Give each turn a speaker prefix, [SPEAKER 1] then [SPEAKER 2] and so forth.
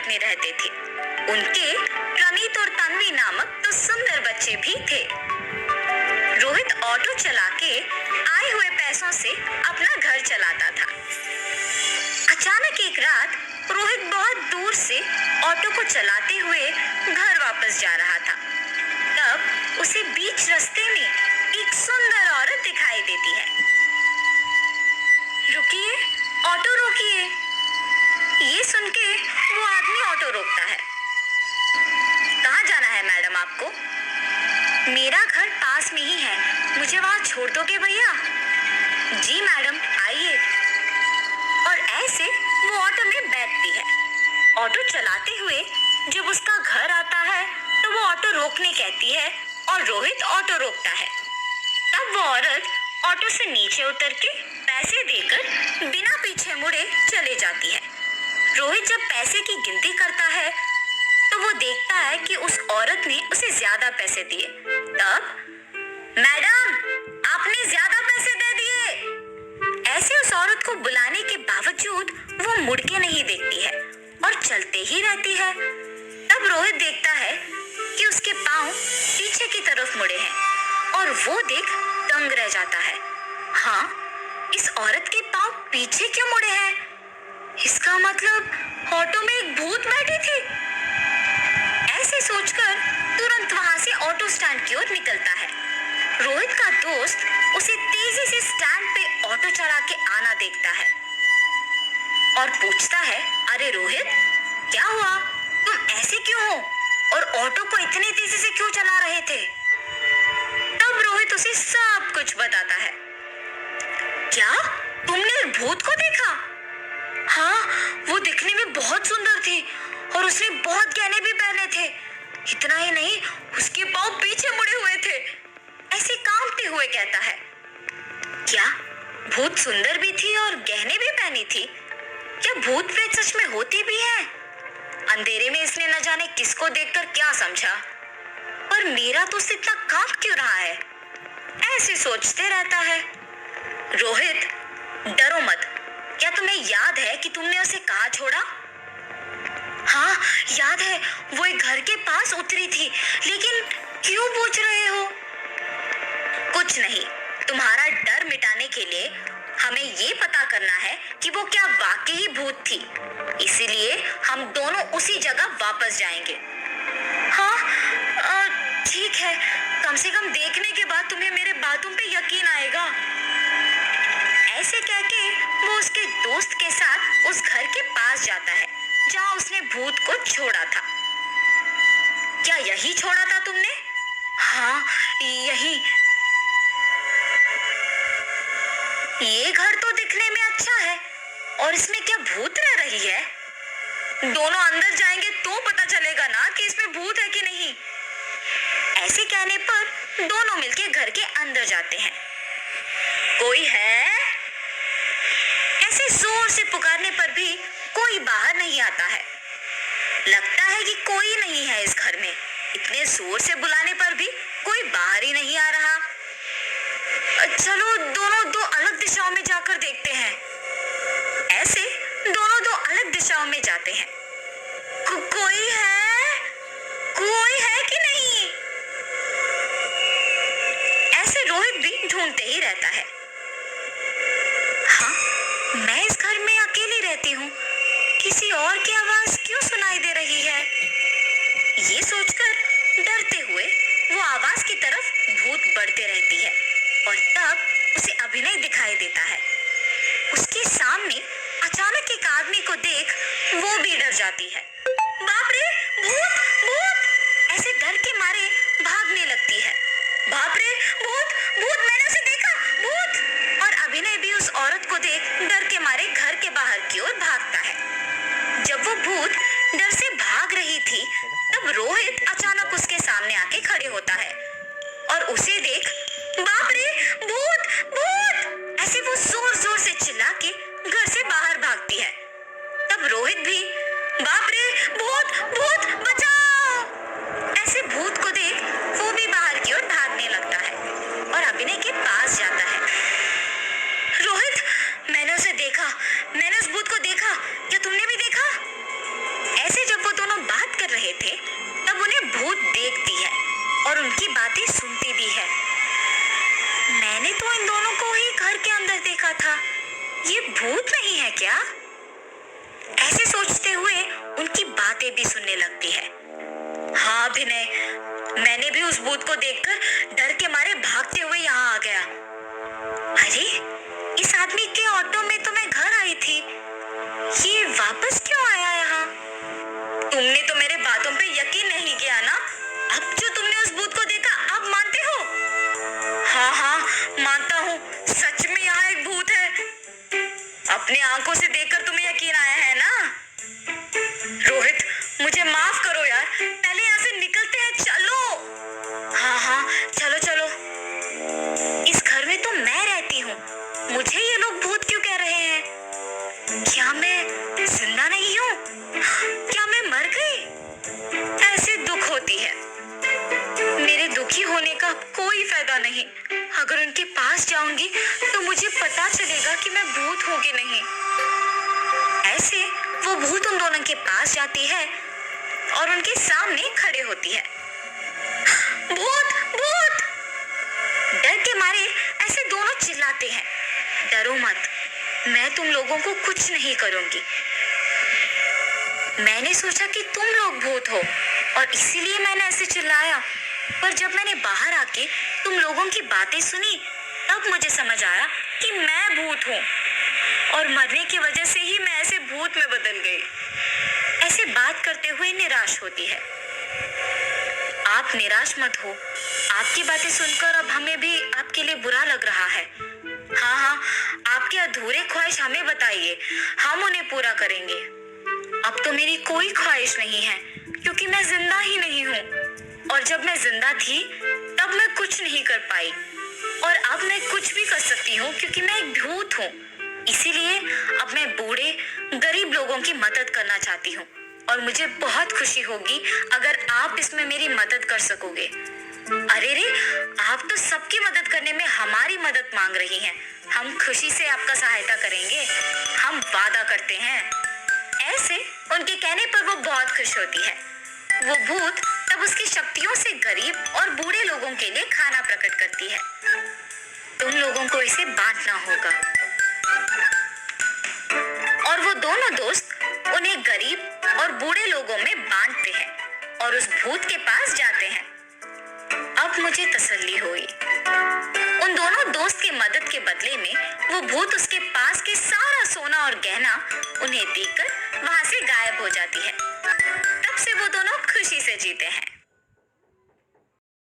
[SPEAKER 1] Flat में रहते थे। उनके प्रणीत और तन्वी नामक दो सुंदर बच्चे भी थे। रोहित ऑटो चला के आए हुए पैसों से अपना घर चलाता था। अचानक एक रात रोहित बहुत दूर से ऑटो को चलाते हुए घर वापस जा रहा था। तब उसे बीच रास्ते में एक सुंदर औरत दिखाई देती है। रुकिए, ऑटो रोकिए। ये सुन के वो आदमी ऑटो रोकता है। कहाँ जाना है मैडम आपको? मेरा घर पास में ही है, मुझे वहाँ छोड़ दोगे भैया? जी मैडम, आइए। और ऐसे वो ऑटो में बैठती है। ऑटो चलाते हुए जब उसका घर आता है तो वो ऑटो रोकने कहती है और रोहित ऑटो रोकता है। तब वो औरत ऑटो से नीचे उतर के पैसे देकर बिना पीछे मुड़े चले जाती है। रोहित जब पैसे की गिनती करता है तो वो देखता है कि उस औरत ने उसे ज्यादा पैसे दिए। तब, मैडम, आपने ज्यादा पैसे दे दिए। ऐसे उस औरत को बुलाने के बावजूद वो मुड़ के नहीं देखती है और चलते ही रहती है। तब रोहित देखता है कि उसके पांव पीछे की तरफ मुड़े हैं और वो देख दंग रह जाता है। हाँ, इस औरत के पांव पीछे क्यों मुड़े हैं? इसका मतलब ऑटो में एक भूत बैठी थी। ऐसे सोचकर तुरंत वहां से ऑटो स्टैंड की ओर निकलता है। रोहित का दोस्त उसे तेजी से स्टैंड पे ऑटो चला के आना देखता है और पूछता है, अरे रोहित, क्या हुआ? तुम ऐसे क्यों हो और ऑटो को इतनी तेजी से क्यों चला रहे थे? तब रोहित उसे सब कुछ बताता है। क्या तुमने भूत को देखा? हाँ, वो दिखने में बहुत सुंदर थी और उसने बहुत गहने भी पहने थे। इतना ही नहीं, उसके पांव पीछे मुड़े हुए थे। ऐसे कांपते हुए कहता है। क्या भूत सुंदर भी थी और गहने भी पहनी थी? क्या भूत प्रेत सच में होती भी है? अंधेरे में इसने न जाने किसको देखकर क्या समझा, पर मेरा दोस्त इतना कांप क्यों रहा है? ऐसे सोचते रहता है। रोहित, डरो मत। क्या तुम्हें याद है कि तुमने उसे कहाँ छोड़ा? हाँ, याद है, वो एक घर के पास उतरी थी, लेकिन क्यों पूछ रहे हो? कुछ नहीं, तुम्हारा डर मिटाने के लिए हमें ये पता करना है कि वो क्या वाकई भूत थी। इसीलिए हम दोनों उसी जगह वापस जाएंगे। हाँ, ठीक है। कम से कम देखने के बाद तुम्हें मेरे बातों पे यकीन आएगा। ऐसे कहके वो उसके दोस्त के साथ उस घर के पास जाता है जहाँ उसने भूत को छोड़ा था। क्या यही छोड़ा था तुमने? हाँ, यही। ये घर तो दिखने में अच्छा है और इसमें क्या भूत रह रही है? दोनों अंदर जाएंगे तो पता चलेगा ना कि इसमें भूत है कि नहीं। ऐसे कहने पर दोनों मिलके घर के अंदर जाते हैं। कोई है? ऐसे जोर से पुकारने पर भी कोई बाहर नहीं आता है। लगता है कि कोई नहीं है इस घर में। इतने जोर से बुलाने पर भी कोई बाहर ही नहीं आ रहा। चलो दोनों दो अलग दिशाओं में जाकर देखते हैं। ऐसे दोनों दो अलग दिशाओं में जाते हैं। कोई है? कोई है कि नहीं? ऐसे रोहित भी ढूंढते ही रहता है। हाँ, मैं इस घर में अकेली रहती हूँ, किसी और की आवाज क्यों सुनाई दे रही है? ये सोचकर डरते हुए वो आवाज की तरफ भूत बढ़ते रहती है और तब उसे अभिनय दिखाई देता है। उसके सामने अचानक एक आदमी को देख वो भी डर जाती है। बाप रे, भूत, भूत! ऐसे डर के मारे भागने लगती है। बाप रे, भूत, भूत! मैंने उसे देखा, भूत! और अभिनय भी उस औरत को देख डर के मारे घर के बाहर की ओर भागता है। जब वो भूत डर से भाग रही थी तब रोहित अचानक उसके सामने आके खड़े होता है और उसे देख, बाप रे, भूत, भूत! ऐसे वो जोर जोर से चिल्ला के घर से बाहर भागती है। तब रोहित भी, बाप रे, भूत, भूत, बचाओ! ऐसे भूत को देख वो भी बाहर की ओर भागने लगता है और अभिनय के पास जाता है। रोहित, मैंने उसे देखा, मैंने उस भूत को देखा, क्या तुमने भी देखा? ऐसे जब भूत नहीं है क्या? ऐसे सोचते हुए उनकी बातें भी सुनने लगती है। हाँ अभिनय, मैंने भी उस भूत को देखकर डर के मारे भागते हुए यहाँ आ गया। अरे, इस आदमी के ऑटो में तो मैं घर आई थी, ये वापस क्यों आया यहाँ? तुमने तो मेरे बातों पे यकीन नहीं किया ना? अब जो तुमने उस भूत को देखा, अब मानते हो? हाँ हाँ, मानता हूँ, सच में यहाँ एक भूत है। अपने आंखों से देखकर तुम्हें यकीन आया है ना? रोहित, मुझे माफ करो यार, पहले यहाँ से निकलते हैं, चलो। हाँ हाँ, चलो चलो। इस घर में तो मैं रहती हूँ, मुझे ये लोग भूत क्यों कह रहे हैं? क्या मैं जिंदा नहीं हूँ? क्या मैं मर गई? ऐसे दुख होती है। मेरे दुखी होने का कोई फायदा नहीं। अगर उनके पास जाऊंगी तो मुझे पता चलेगा कि मैं भूत हूँ कि नहीं। ऐसे वो भूत उन दोनों के पास जाती है और उनके सामने खड़े होती है। भूत भूत! डर के मारे ऐसे दोनों चिल्लाते हैं। डरो मत, मैं तुम लोगों को कुछ नहीं करूंगी। मैंने सोचा कि तुम लोग भूत हो और इसीलिए मैंने ऐसे चिल्लाया, पर जब मैंने बाहर आके तुम लोगों की बातें सुनी तब मुझे समझ आया कि मैं भूत हूँ और मरने की वजह से ही मैं ऐसे भूत में बदल गई। ऐसे बात करते हुए निराश होती है। आप निराश मत हो, आपकी बातें सुनकर अब हमें भी आपके लिए बुरा लग रहा है। हाँ हाँ, आपके अधूरे ख्वाहिश हमें बताइए, हम उन्हें पूरा करेंगे। अब तो मेरी कोई ख्वाहिश नहीं है क्योंकि मैं जिंदा ही नहीं हूँ, और जब मैं जिंदा थी तब मैं कुछ नहीं कर पाई, और अब मैं कुछ भी कर सकती हूँ क्योंकि मैं एक भूत हूँ। इसीलिए अब मैं बूढ़े गरीब लोगों की मदद करना चाहती हूँ और मुझे बहुत खुशी होगी अगर आप इसमें मेरी मदद कर सकोगे। अरे रे, आप तो सबकी मदद करने में हमारी मदद मांग रही हैं। हम खुशी से आपका सहायता करेंगे, हम वादा करते हैं। ऐसे उनके कहने पर वो बहुत खुश होती है। वो भूत तब उसकी शक्तियों से गरीब और बूढ़े लोगों के लिए खाना प्रकट करती है। तुम लोगों को इसे बांटना होगा। और वो दोनों दोस्त उन्हें गरीब और बूढ़े लोगों में बांटते हैं और उस भूत के पास जाते हैं। अब मुझे तसल्ली हुई। उन दोनों दोस्त की मदद के बदले में वो भूत उसके पास के सारा सोना और गहना उन्हें देकर वहां से गायब हो जाती है। तब से वो दोनों खुशी से जीते हैं।